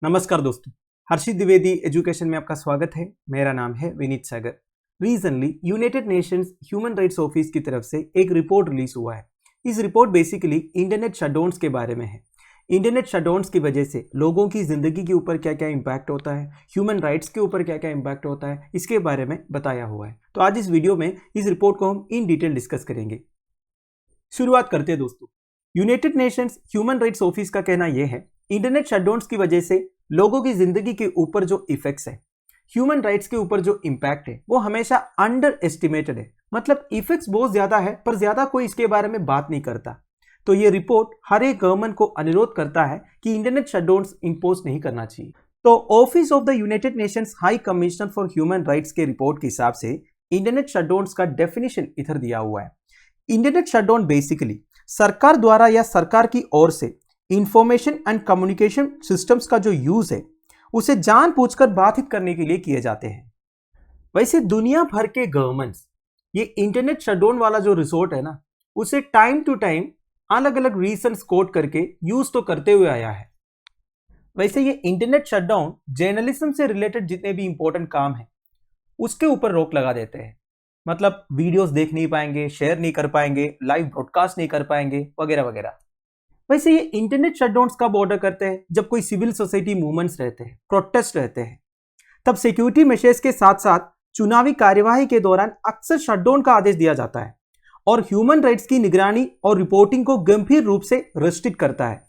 नमस्कार दोस्तों, हर्षित द्विवेदी एजुकेशन में आपका स्वागत है। मेरा नाम है Vineet Sagar. Recently United Nations human rights office की तरफ से एक रिपोर्ट रिलीज हुआ है। इस रिपोर्ट बेसिकली इंटरनेट शटडाउन्स के बारे में है। इंटरनेट शटडाउन्स की वजह से लोगों की जिंदगी के ऊपर क्या क्या इम्पैक्ट होता है, ह्यूमन राइट्स के ऊपर क्या क्या इम्पैक्ट होता है, इसके बारे में बताया हुआ है। तो आज इस वीडियो में इस रिपोर्ट को हम इन डिटेल डिस्कस करेंगे। शुरुआत करते हैं दोस्तों। United Nations human rights office का कहना यह है, इंटरनेट शटडाउन्स की वजह से लोगों की जिंदगी के ऊपर जो इफेक्ट्स है, ह्यूमन राइट्स के ऊपर जो इम्पैक्ट है, वो हमेशा अंडर एस्टिमेटेड है। मतलब इफेक्ट्स बहुत ज्यादा है पर ज्यादा कोई इसके बारे में बात नहीं करता। तो ये रिपोर्ट हर एक गवर्नमेंट को अनुरोध करता है कि इंटरनेट शटडाउन्स इंपोज नहीं करना चाहिए। तो office of the United Nations high commissioner for human rights के रिपोर्ट के हिसाब से इंटरनेट शटडाउन्स का डेफिनेशन इधर दिया हुआ है। इंटरनेट शटडाउन बेसिकली सरकार द्वारा या सरकार की ओर से इंफॉर्मेशन एंड कम्युनिकेशन सिस्टम्स का जो यूज है उसे जानबूझकर बाधित करने के लिए किए जाते हैं। वैसे दुनिया भर के गवर्नमेंट्स ये इंटरनेट शटडाउन वाला जो रिसोर्ट है ना, उसे टाइम टू टाइम अलग अलग रीजंस कोट करके यूज तो करते हुए आया है। वैसे ये इंटरनेट शटडाउन जर्नलिज्म से रिलेटेड जितने भी इंपॉर्टेंट काम है उसके ऊपर रोक लगा देते हैं। मतलब वीडियोस देख नहीं पाएंगे, शेयर नहीं कर पाएंगे, लाइव ब्रॉडकास्ट नहीं कर पाएंगे, वगैरह वगैरह। वैसे ये इंटरनेट शटडाउन्स कब ऑर्डर करते हैं? जब कोई सिविल सोसाइटी मूवमेंट्स रहते हैं, प्रोटेस्ट रहते हैं, तब सिक्योरिटी मेजर्स के साथ साथ चुनावी कार्यवाही के दौरान अक्सर शटडाउन का आदेश दिया जाता है और ह्यूमन राइट्स की निगरानी और रिपोर्टिंग को गंभीर रूप से रिस्ट्रिक्ट करता है।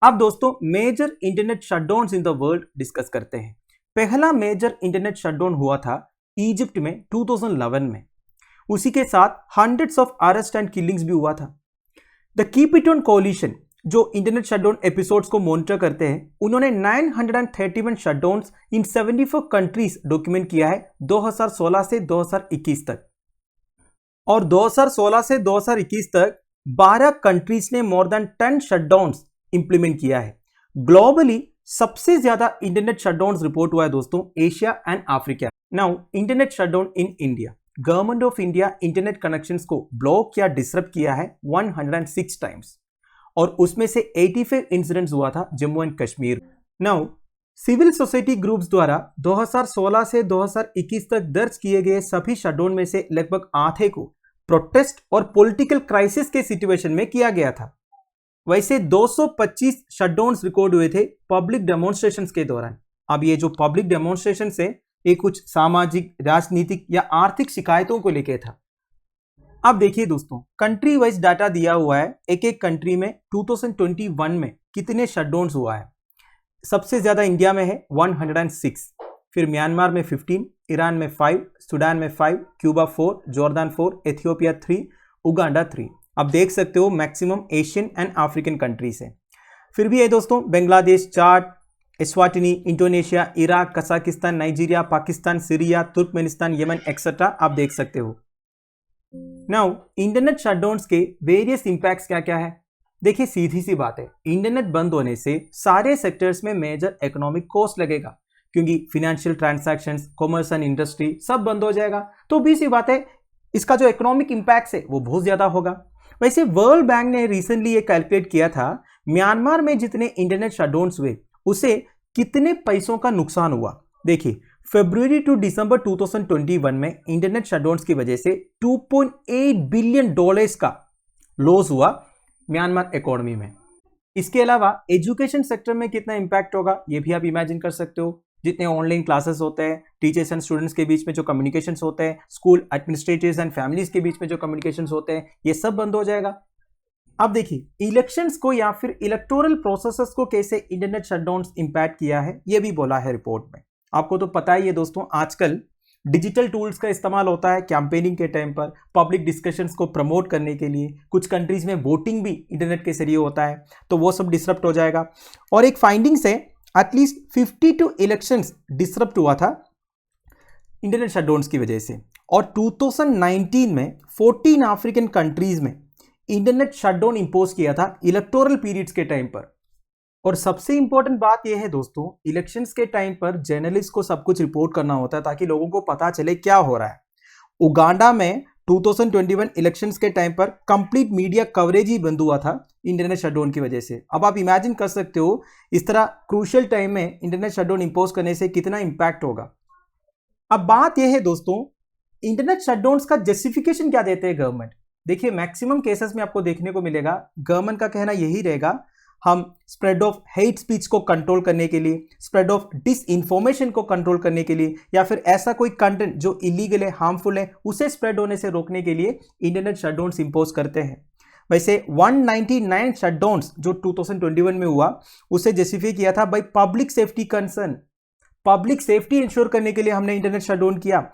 अब दोस्तों major internet shutdowns in the world discuss करते हैं। पहला मेजर इंटरनेट शटडाउन हुआ था इजिप्ट में 2011 में। उसी के साथ hundreds of arrest and killings भी हुआ था। The keep it on coalition जो इंटरनेट शटडाउन एपिसोड्स को मॉनिटर करते हैं, उन्होंने 931 शटडाउन्स इन 74 कंट्रीज डॉक्यूमेंट किया है 2016 से 2021 तक। और 2016 से 2021 तक 12 कंट्रीज ने मोर देन 10 शटडाउन्स इंप्लीमेंट किया है। ग्लोबली सबसे ज्यादा इंटरनेट शटडाउन्स रिपोर्ट हुआ है दोस्तों Asia and Africa. Now internet shutdown in India. Government of India internet connections को ब्लॉक या डिसरप्ट किया है 106 टाइम्स और उसमें से 85 इंसिडेंट्स हुआ था Jammu and Kashmir. Now civil society groups द्वारा 2016 से 2021 तक दर्ज किए गए सभी शटडाउन में से लगभग आधे को प्रोटेस्ट और पॉलिटिकल क्राइसिस के सिचुएशन में किया गया था। वैसे 225 शटडाउन्स रिकॉर्ड हुए थे पब्लिक डेमोन्स्ट्रेशंस के दौरान। अब ये जो पब्लिक डेमोन्स्ट्रेशंस है ये कुछ सामाजिक, राजनीतिक या आर्थिक शिकायतों को लेकर था। अब देखिए दोस्तों, कंट्री वाइज डाटा दिया हुआ है। एक एक कंट्री में 2021 में कितने शटडाउन्स हुआ है। सबसे ज्यादा इंडिया में है 106, फिर म्यांमार में 15, ईरान में 5, सूडान में 5, क्यूबा 4, जॉर्डन 4, एथियोपिया 3, उगांडा 3। अब देख सकते हो maximum Asian and African countries है। फिर भी है दोस्तों Bangladesh 4, Eswatini, Indonesia, Iraq, Kazakhstan, Nigeria, Pakistan, Syria, Turkmenistan, Yemen etcetera आप देख सकते हो। नाउ इंटरनेट शटडाउन्स के वेरियस इंपैक्ट्स क्या क्या है। देखिए सीधी सी बात है, इंटरनेट बंद होने से सारे सेक्टर्स में मेजर इकोनॉमिक कॉस्ट लगेगा क्योंकि financial transactions, commerce and industry सब बंद हो जाएगा। तो भी सी बात है, इसका जो इकोनॉमिक इंपैक्ट है वो बहुत ज्यादा होगा। वैसे वर्ल्ड बैंक ने रिसेंटली ये कैलकुलेट किया था, म्यांमार में जितने इंटरनेट शटडाउन्स हुए उसे कितने पैसों का नुकसान हुआ। देखिए फरवरी टू दिसंबर 2021 में इंटरनेट शटडाउन्स की वजह से 2.8 बिलियन डॉलर्स का लॉस हुआ म्यांमार इकोनॉमी में। इसके अलावा एजुकेशन सेक्टर में कितना इंपैक्ट होगा ये भी आप इमेजिन कर सकते हो। जितने ऑनलाइन क्लासेस होते हैं, टीचर्स एंड स्टूडेंट्स के बीच में जो कम्युनिकेशन होते हैं, स्कूल एडमिनिस्ट्रेटर्स एंड फैमिलीज के बीच में जो कम्युनिकेशन होते हैं, ये सब बंद हो जाएगा। अब देखिए इलेक्शंस को या फिर इलेक्टोरल प्रोसेसेस को कैसे इंटरनेट शटडाउन्स इंपैक्ट किया है ये भी बोला है रिपोर्ट में। आपको तो पता ही है दोस्तों, आजकल डिजिटल टूल्स का इस्तेमाल होता है कैंपेनिंग के टाइम पर, पब्लिक डिस्कशंस को प्रमोट करने के लिए। कुछ कंट्रीज में वोटिंग भी इंटरनेट के जरिए होता है, तो वो सब डिसरप्ट हो जाएगा। और एक फाइंडिंग्स है, एटलीस्ट 52 इलेक्शंस डिसरप्ट हुआ था इंटरनेट शटडाउन्स की वजह से। और 2019 में 14 अफ्रीकन कंट्रीज में इंटरनेट शटडाउन इंपोज किया था इलेक्टोरल पीरियड्स के टाइम पर। और सबसे इंपॉर्टेंट बात यह है दोस्तों, इलेक्शंस के टाइम पर जर्नलिस्ट को सब कुछ रिपोर्ट करना होता है ताकि लोगों को पता चले क्या हो रहा है। उगांडा में 2021 इलेक्शंस के टाइम पर कंप्लीट मीडिया कवरेज ही बंद हुआ था इंटरनेट शटडाउन की वजह से। अब आप इमेजिन कर सकते हो इस तरह क्रूशियल टाइम में इंटरनेट शटडाउन इंपोज करने से कितना इंपैक्ट होगा। अब बात यह है दोस्तों, इंटरनेट शटडाउन्स का जस्टिफिकेशन क्या देते हैं गवर्नमेंट। देखिए मैक्सिमम केसेस में आपको देखने को मिलेगा गवर्नमेंट का कहना यही रहेगा, हम स्प्रेड ऑफ हेट स्पीच को कंट्रोल करने के लिए, स्प्रेड ऑफ डिस इंफॉर्मेशन को कंट्रोल करने के लिए, या फिर ऐसा कोई कंटेंट जो इलीगल है, हार्मफुल है, उसे स्प्रेड होने से रोकने के लिए इंटरनेट शटडाउन्स इंपोज करते हैं। वैसे 199 शटडाउन्स जो 2021 में हुआ उसे जस्टिफाई किया था by public safety concern. Public safety ensure करने के लिए हमने इंटरनेट शटडाउन किया।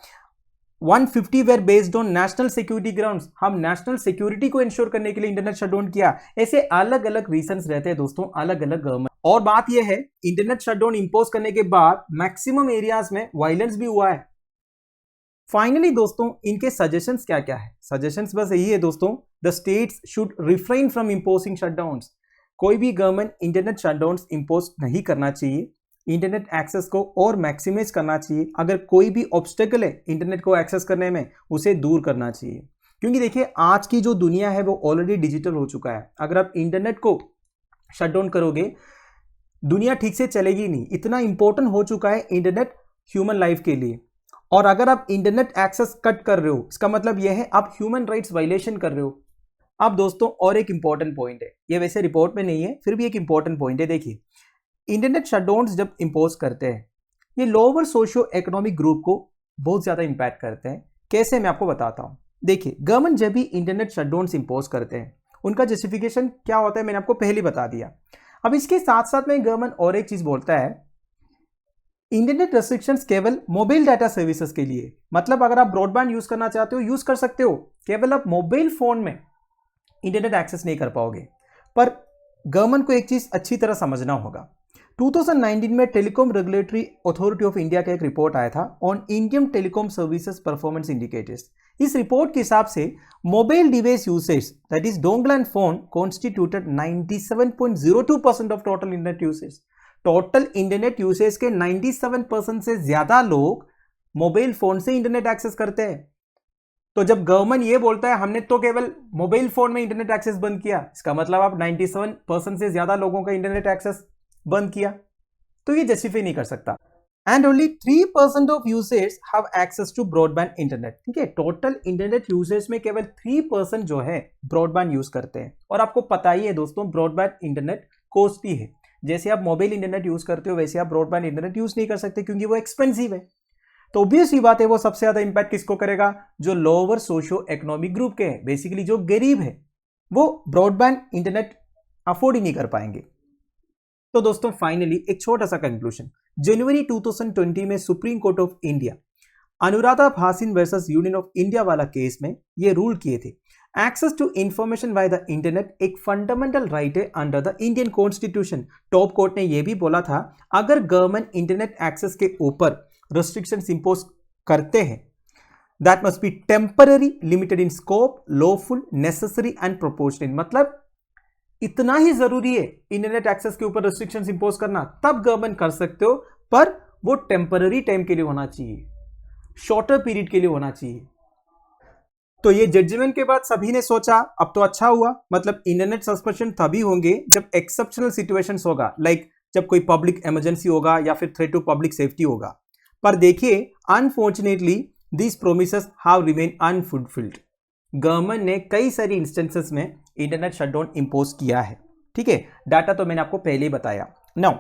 150 were based on national security grounds, हम नेशनल सिक्योरिटी को इंश्योर करने के लिए इंटरनेट शटडाउन किया। ऐसे अलग अलग रीजंस रहते हैं दोस्तों, अलग अलग गवर्नमेंट। और बात यह है इंटरनेट शटडाउन इंपोज करने के बाद मैक्सिमम एरियाज में वायलेंस भी हुआ है। फाइनली दोस्तों इनके सजेशंस क्या क्या है। सजेशंस बस यही है दोस्तों, the states should refrain from imposing shutdowns. कोई भी गवर्नमेंट इंटरनेट शटडाउन्स इंपोज नहीं करना चाहिए, इंटरनेट एक्सेस को और मैक्सिमाइज करना चाहिए। अगर कोई भी ऑब्स्टेकल है इंटरनेट को एक्सेस करने में उसे दूर करना चाहिए, क्योंकि देखिए आज की जो दुनिया है वो ऑलरेडी डिजिटल हो चुका है। अगर आप इंटरनेट को शट डाउन करोगे दुनिया ठीक से चलेगी नहीं, इतना इंपॉर्टेंट हो चुका है इंटरनेट ह्यूमन लाइफ के लिए। और अगर आप इंटरनेट एक्सेस कट कर रहे हो इसका मतलब यह है आप ह्यूमन राइट्स वायलेशन कर रहे हो। अब दोस्तों और एक इंपॉर्टेंट पॉइंट है, ये वैसे रिपोर्ट में नहीं है फिर भी एक इंपॉर्टेंट पॉइंट है। देखिए इंटरनेट शटडाउन्स जब इंपोज करते हैं ये लोअर सोशियो इकोनॉमिक ग्रुप को बहुत ज्यादा इंपैक्ट करते हैं। कैसे, मैं आपको बताता हूं। देखिए गवर्नमेंट जब भी इंटरनेट शटडाउन्स इंपोज करते हैं उनका जस्टिफिकेशन क्या होता है मैंने आपको पहले बता दिया। अब इसके साथ साथ में गवर्नमेंट और एक चीज बोलता है, इंटरनेट रेस्ट्रिक्शंस केवल मोबाइल डाटा सर्विसेज के लिए, मतलब अगर आप ब्रॉडबैंड यूज करना चाहते हो यूज कर सकते हो, केवल आप मोबाइल फोन में इंटरनेट एक्सेस नहीं कर पाओगे। पर गवर्नमेंट को एक चीज अच्छी तरह समझना होगा। 2019 में telecom regulatory authority of India का एक रिपोर्ट आया था on Indian telecom services performance indicators. इस रिपोर्ट के हिसाब से mobile device usage that is dongle and phone constituted 97.02% of total internet usage. Total internet usage के 97% से ज्यादा लोग मोबाइल फोन से इंटरनेट एक्सेस करते हैं। तो जब गवर्नमेंट ये बोलता है हमने तो केवल मोबाइल फोन में इंटरनेट एक्सेस बंद किया, इसका मतलब आप 97% से ज्यादा लोगों का इंटरनेट एक्सेस बंद किया, तो ये जस्टिफाई नहीं कर सकता। And only 3% of users have access to broadband internet. ठीक है, टोटल इंटरनेट यूजर्स में केवल 3% जो है ब्रॉडबैंड यूज करते हैं। और आपको पता ही है दोस्तों ब्रॉडबैंड इंटरनेट कॉस्टली है। जैसे आप मोबाइल इंटरनेट यूज करते हो वैसे आप ब्रॉडबैंड इंटरनेट यूज नहीं कर सकते क्योंकि वो एक्सपेंसिव है। तो ऑब्वियस ही बात है वो सबसे ज्यादा इंपैक्ट किसको करेगा, जो लोअर सोशियो इकोनॉमिक ग्रुप के हैं, बेसिकली जो गरीब है वो ब्रॉडबैंड इंटरनेट अफोर्ड ही नहीं कर पाएंगे। तो दोस्तों फाइनली एक छोटा सा कंक्लूजन, जनवरी 2020 में Supreme Court of India Anuradha Bhasin versus Union of India वाला केस में ये रूल किए थे, access to information by the internet एक फंडामेंटल राइट है under the Indian constitution. Top court ने यह भी बोला था अगर गवर्नमेंट इंटरनेट एक्सेस के ऊपर रिस्ट्रिक्शंस इंपोज करते हैं that must be temporary, limited in scope, lawful, necessary and proportionate. मतलब इतना ही जरूरी है इंटरनेट एक्सेस के ऊपर रिस्ट्रिक्शंस इंपोज करना, तब गवर्नमेंट कर सकते हो, पर वो टेम्पररी टाइम के लिए होना चाहिए, शॉर्टर पीरियड के लिए होना चाहिए। तो ये जजमेंट के बाद सभी ने सोचा अब तो अच्छा हुआ, मतलब इंटरनेट सस्पेंशन तभी होंगे जब एक्सेप्शनल सिचुएशंस होगा, लाइक जब कोई पब्लिक इमरजेंसी होगा या फिर थ्रेट टू पब्लिक सेफ्टी होगा। पर देखिए unfortunately this promises have remain unfulfilled. Government ने कई सारी इंस्टेंसेस में इंटरनेट शटडाउन इंपोज किया है। ठीक है, डाटा तो मैंने आपको पहले ही बताया। Now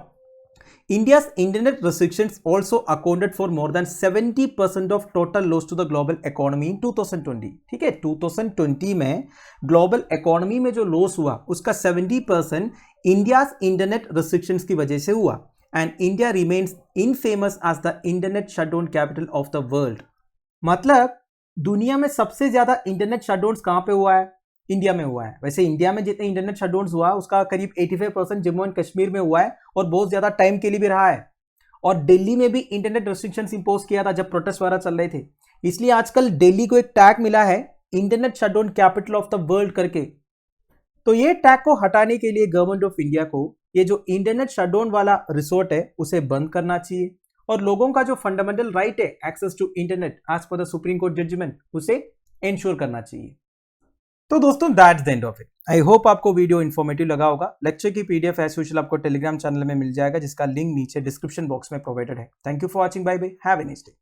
India's internet restrictions also accounted for more than 70% of total loss to the global economy in 2020। ठीक है, 2020 में ग्लोबल इकोनॉमी में जो लॉस हुआ उसका 70% इंडियाज इंटरनेट रेस्ट्रिक्शंस की वजह से हुआ। And India remains infamous as the internet shutdown capital of the world. मतलब दुनिया में सबसे ज्यादा इंटरनेट शटडाउन्स कहां पे हुआ है, इंडिया में हुआ है। वैसे इंडिया में जितने इंटरनेट शटडाउन्स हुआ उसका करीब 85% जम्मू एंड कश्मीर में हुआ है और बहुत ज्यादा टाइम के लिए भी रहा है। और दिल्ली में भी इंटरनेट रेस्ट्रिक्शंस इंपोज किया था जब प्रोटेस्ट वगैरह चल रहे थे, इसलिए आजकल दिल्ली को एक टैग मिला है internet shutdown capital of the world करके। तो ये टैग को हटाने के लिए गवर्नमेंट ऑफ इंडिया को ये जो इंटरनेट शटडाउन वाला रिसोर्ट है उसे बंद करना चाहिए और लोगों का जो फंडामेंटल राइट है access to internet as per the Supreme Court judgement उसे इंश्योर करना चाहिए। तो दोस्तों that's the end of it. I hope आपको वीडियो इन्फॉर्मेटिव लगा होगा। लेक्चर की पीडीएफ एज यूजुअल आपको टेलीग्राम चैनल में मिल जाएगा, जिसका लिंक नीचे डिस्क्रिप्शन बॉक्स में प्रोवाइडेड है। Thank you for watching, bye bye, have a nice day.